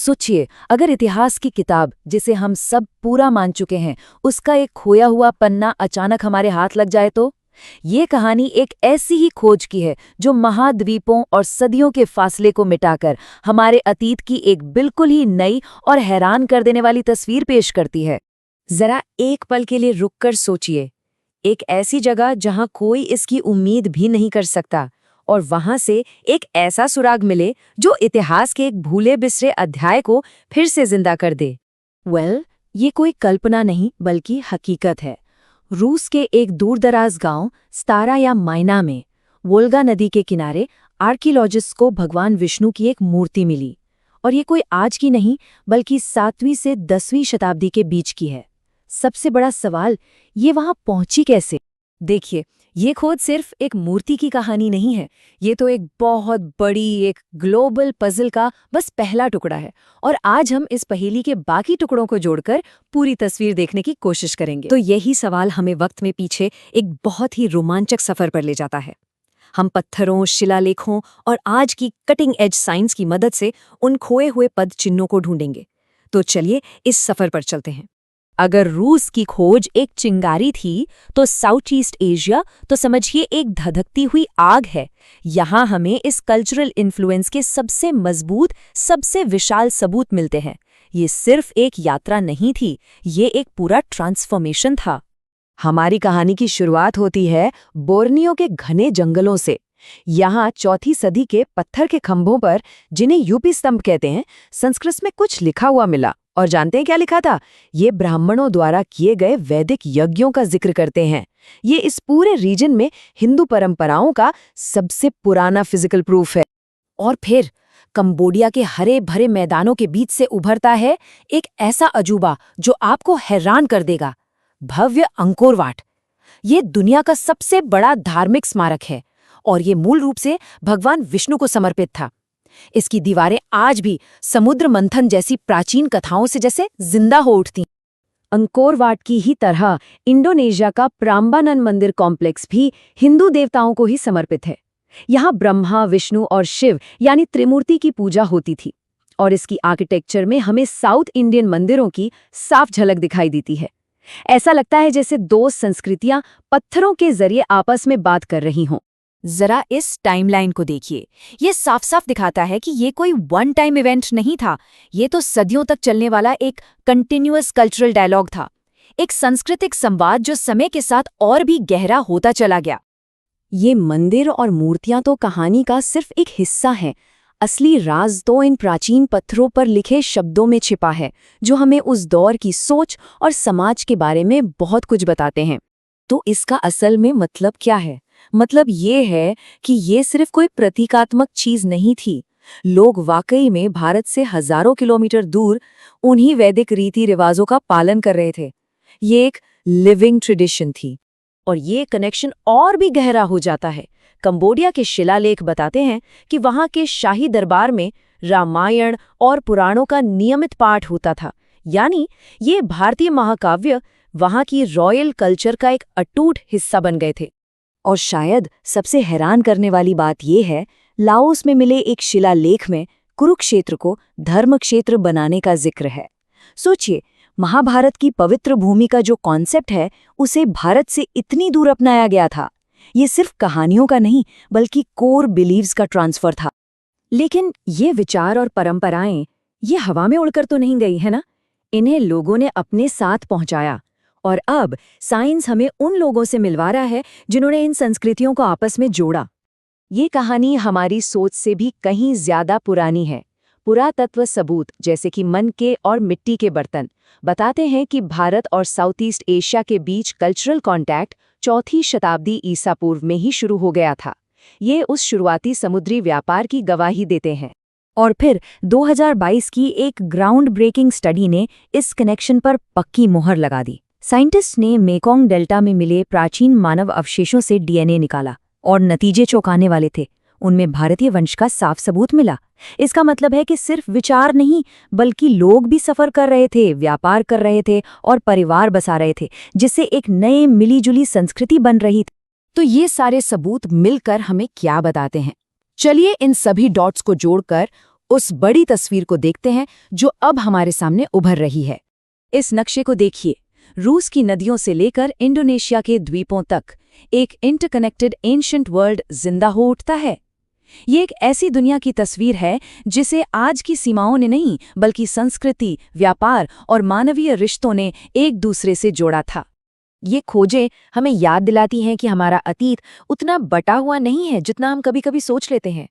सोचिए, अगर इतिहास की किताब जिसे हम सब पूरा मान चुके हैं, उसका एक खोया हुआ पन्ना अचानक हमारे हाथ लग जाए तो? ये कहानी एक ऐसी ही खोज की है जो महाद्वीपों और सदियों के फासले को मिटाकर हमारे अतीत की एक बिल्कुल ही नई और हैरान कर देने वाली तस्वीर पेश करती है। जरा एक पल के लिए रुककर सोचिए, एक ऐसी जगह जहां कोई इसकी उम्मीद भी नहीं कर सकता, और वहां से एक ऐसा सुराग मिले जो इतिहास के एक भूले बिसरे अध्याय को फिर से जिंदा कर दे। ये कोई कल्पना नहीं बल्कि हकीकत है। रूस के एक दूरदराज गांव स्तारा या मायना में वोल्गा नदी के किनारे आर्कियोलॉजिस्ट को भगवान विष्णु की एक मूर्ति मिली, और ये कोई आज की नहीं बल्कि 7वीं से 10वीं शताब्दी के बीच की है। सबसे बड़ा सवाल, ये वहां पहुंची कैसे? देखिए, ये खोज सिर्फ एक मूर्ति की कहानी नहीं है, ये तो एक बहुत बड़ी एक ग्लोबल पजल का बस पहला टुकड़ा है, और आज हम इस पहेली के बाकी टुकड़ों को जोड़कर पूरी तस्वीर देखने की कोशिश करेंगे। तो यही सवाल हमें वक्त में पीछे एक बहुत ही रोमांचक सफर पर ले जाता है। हम पत्थरों, शिलालेखों और आज की कटिंग एज साइंस की मदद से उन खोए हुए पद चिन्हों को ढूंढेंगे। तो चलिए इस सफर पर चलते हैं। अगर रूस की खोज एक चिंगारी थी, तो साउथ ईस्ट एशिया तो समझिए एक धधकती हुई आग है। यहाँ हमें इस कल्चरल इन्फ्लुएंस के सबसे मजबूत, सबसे विशाल सबूत मिलते हैं। ये सिर्फ एक यात्रा नहीं थी, ये एक पूरा ट्रांसफॉर्मेशन था। हमारी कहानी की शुरुआत होती है बोर्नियो के घने जंगलों से। यहाँ 4वीं सदी के पत्थर के खंभों पर, जिन्हें यूपी स्तंभ कहते हैं, संस्कृत में कुछ लिखा हुआ मिला। और जानते हैं क्या लिखा था? ये ब्राह्मणों द्वारा किए गए वैदिक यज्ञों का जिक्र करते हैं। ये इस पूरे रीजन में हिंदू परंपराओं का सबसे पुराना फिजिकल प्रूफ है। और फिर कंबोडिया के हरे भरे मैदानों के बीच से उभरता है एक ऐसा अजूबा जो आपको हैरान कर देगा, भव्य अंकोर वाट। ये दुनिया का सबसे बड़ा धार्मिक स्मारक है, और ये मूल रूप से भगवान विष्णु को समर्पित था। इसकी दीवारें आज भी समुद्र मंथन जैसी प्राचीन कथाओं से जैसे जिंदा हो उठती। अंकोर वाट की ही तरह इंडोनेशिया का प्राम्बानन मंदिर कॉम्प्लेक्स भी हिंदू देवताओं को ही समर्पित है। यहाँ ब्रह्मा, विष्णु और शिव यानी त्रिमूर्ति की पूजा होती थी, और इसकी आर्किटेक्चर में हमें साउथ इंडियन मंदिरों की साफ झलक दिखाई देती है। ऐसा लगता है जैसे दो संस्कृतियां पत्थरों के जरिए आपस में बात कर रही हों। जरा इस टाइमलाइन को देखिए, ये साफ साफ दिखाता है कि ये कोई वन टाइम इवेंट नहीं था। ये तो सदियों तक चलने वाला एक कंटिन्यूअस कल्चरल डायलॉग था, एक सांस्कृतिक संवाद जो समय के साथ और भी गहरा होता चला गया। ये मंदिर और मूर्तियां तो कहानी का सिर्फ एक हिस्सा हैं। असली राज तो इन प्राचीन पत्थरों पर लिखे शब्दों में छिपा है, जो हमें उस दौर की सोच और समाज के बारे में बहुत कुछ बताते हैं। तो इसका असल में मतलब क्या है? मतलब ये है कि ये सिर्फ कोई प्रतीकात्मक चीज नहीं थी। लोग वाकई में भारत से हजारों किलोमीटर दूर उन्हीं वैदिक रीति रिवाजों का पालन कर रहे थे। ये एक लिविंग ट्रेडिशन थी, और ये कनेक्शन और भी गहरा हो जाता है। कंबोडिया के शिलालेख बताते हैं कि वहां के शाही दरबार में रामायण और पुराणों का नियमित पाठ होता था। यानी ये भारतीय महाकाव्य वहां की रॉयल कल्चर का एक अटूट हिस्सा बन गए थे। और शायद सबसे हैरान करने वाली बात यह है, लाओस में मिले एक शिलालेख में कुरुक्षेत्र को धर्म क्षेत्र बनाने का जिक्र है। सोचिए, महाभारत की पवित्र भूमि का जो कॉन्सेप्ट है, उसे भारत से इतनी दूर अपनाया गया था। ये सिर्फ कहानियों का नहीं बल्कि कोर बिलीव्स का ट्रांसफर था। लेकिन ये विचार और परंपराएं ये हवा में उड़कर तो नहीं गई है ना? इन्हें लोगों ने अपने साथ पहुंचाया, और अब साइंस हमें उन लोगों से मिलवा रहा है जिन्होंने इन संस्कृतियों को आपस में जोड़ा। ये कहानी हमारी सोच से भी कहीं ज्यादा पुरानी है। पुरातत्व सबूत जैसे कि मनके और मिट्टी के बर्तन बताते हैं कि भारत और साउथ ईस्ट एशिया के बीच कल्चरल कॉन्टैक्ट 4वीं शताब्दी ईसा पूर्व में ही शुरू हो गया था। ये उस शुरुआती समुद्री व्यापार की गवाही देते हैं। और फिर 2022 की एक ग्राउंड ब्रेकिंग स्टडी ने इस कनेक्शन पर पक्की मोहर लगा दी। साइंटिस्ट ने मेकोंग डेल्टा में मिले प्राचीन मानव अवशेषों से डीएनए निकाला, और नतीजे चौंकाने वाले थे। उनमें भारतीय वंश का साफ सबूत मिला। इसका मतलब है कि सिर्फ विचार नहीं बल्कि लोग भी सफर कर रहे थे, व्यापार कर रहे थे और परिवार बसा रहे थे, जिससे एक नए मिलीजुली संस्कृति बन रही थी। तो ये सारे सबूत मिलकर हमें क्या बताते हैं? चलिए इन सभी डॉट्स को जोड़कर उस बड़ी तस्वीर को देखते हैं जो अब हमारे सामने उभर रही है। इस नक्शे को देखिए। रूस की नदियों से लेकर इंडोनेशिया के द्वीपों तक एक इंटरकनेक्टेड एंशिएंट वर्ल्ड जिंदा हो उठता है। ये एक ऐसी दुनिया की तस्वीर है जिसे आज की सीमाओं ने नहीं, बल्कि संस्कृति, व्यापार और मानवीय रिश्तों ने एक दूसरे से जोड़ा था। ये खोजें हमें याद दिलाती हैं कि हमारा अतीत उतना बटा हुआ नहीं है जितना हम कभी-कभी सोच लेते हैं।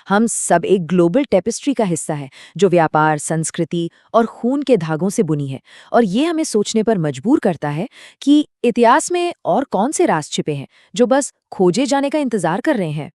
हम सब एक ग्लोबल टेपेस्ट्री का हिस्सा है जो व्यापार, संस्कृति और खून के धागों से बुनी है। और ये हमें सोचने पर मजबूर करता है कि इतिहास में और कौन से राज छिपे हैं जो बस खोजे जाने का इंतजार कर रहे हैं।